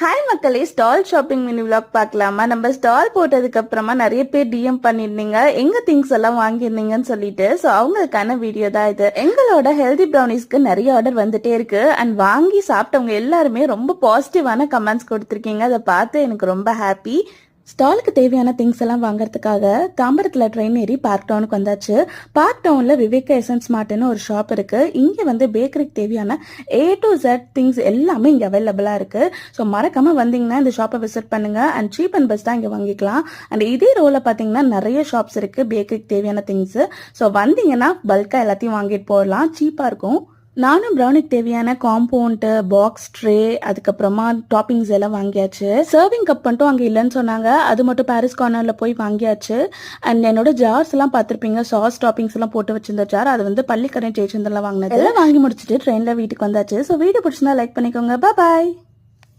Hi மக்களே, stall shopping mini vlog பார்க்கலாமா? நம்ம ஸ்டால் போட்டதுக்கு அப்புறமா நிறைய பேர் டிஎம் பண்ணிருந்தீங்க எங்க திங்ஸ் எல்லாம் வாங்கியிருந்தீங்கன்னு சொல்லிட்டு. ஸோ அவங்களுக்கான வீடியோ தான் இது. எங்களோட ஹெல்தி ப்ரௌனிஸ்க்கு நிறைய ஆர்டர் வந்துட்டே இருக்கு அண்ட் வாங்கி சாப்பிட்டவங்க எல்லாருமே ரொம்ப பாசிட்டிவான கமெண்ட்ஸ் கொடுத்துருக்கீங்க. அதை பார்த்து எனக்கு ரொம்ப ஹாப்பி. ஸ்டாலுக்கு தேவையான திங்ஸ் எல்லாம் வாங்குறதுக்காக தாம்பரத்தில் ட்ரெயின் ஏறி பார்க் டவுனுக்கு வந்தாச்சு. பார்க் டவுனில் விவேகா எசன்ஸ் மார்ட்னு ஒரு ஷாப் இருக்கு. இங்கே வந்து பேக்கரிக்கு தேவையான A to Z திங்ஸ் எல்லாமே இங்கே அவைலபிளாக இருக்கு. ஸோ மறக்காம வந்தீங்கன்னா இந்த ஷாப்பை விசிட் பண்ணுங்க அண்ட் சீப் அண்ட் பெஸ்ட் தான் இங்கே வாங்கிக்கலாம். அண்ட் இதே ரோவில் பார்த்தீங்கன்னா நிறைய ஷாப்ஸ் இருக்கு பேக்கரிக்கு தேவையான திங்ஸ். ஸோ வந்தீங்கன்னா பல்காக எல்லாத்தையும் வாங்கிட்டு போகலாம், சீப்பாக இருக்கும். நானும் ப்ரௌனிக்கு தேவையான காம்பவுண்ட் பாக்ஸ் ட்ரே அதுக்கப்புறமா டாப்பிங்ஸ் எல்லாம் வாங்கியாச்சு. சர்விங் கப் மட்டும் அங்கே இல்லைன்னு சொன்னாங்க, அது மட்டும் பாரிஸ் கார்னர்ல போய் வாங்கியாச்சு. அண்ட் என்னோட ஜார்ஸ் எல்லாம் பார்த்துருப்பீங்க, சாஸ் டாப்பிங்ஸ் எல்லாம் போட்டு வச்சிருந்த ஜார், அது வந்து பள்ளிக்கரணை ஜெயச்சந்திரன்ல வாங்கினது. எல்லாம் வாங்கி முடிச்சுட்டு ட்ரெயின்ல வீட்டுக்கு வந்தாச்சு. ஸோ வீடியோ பிடிச்சிருந்தா லைக் பண்ணிக்கோங்க. பாய்.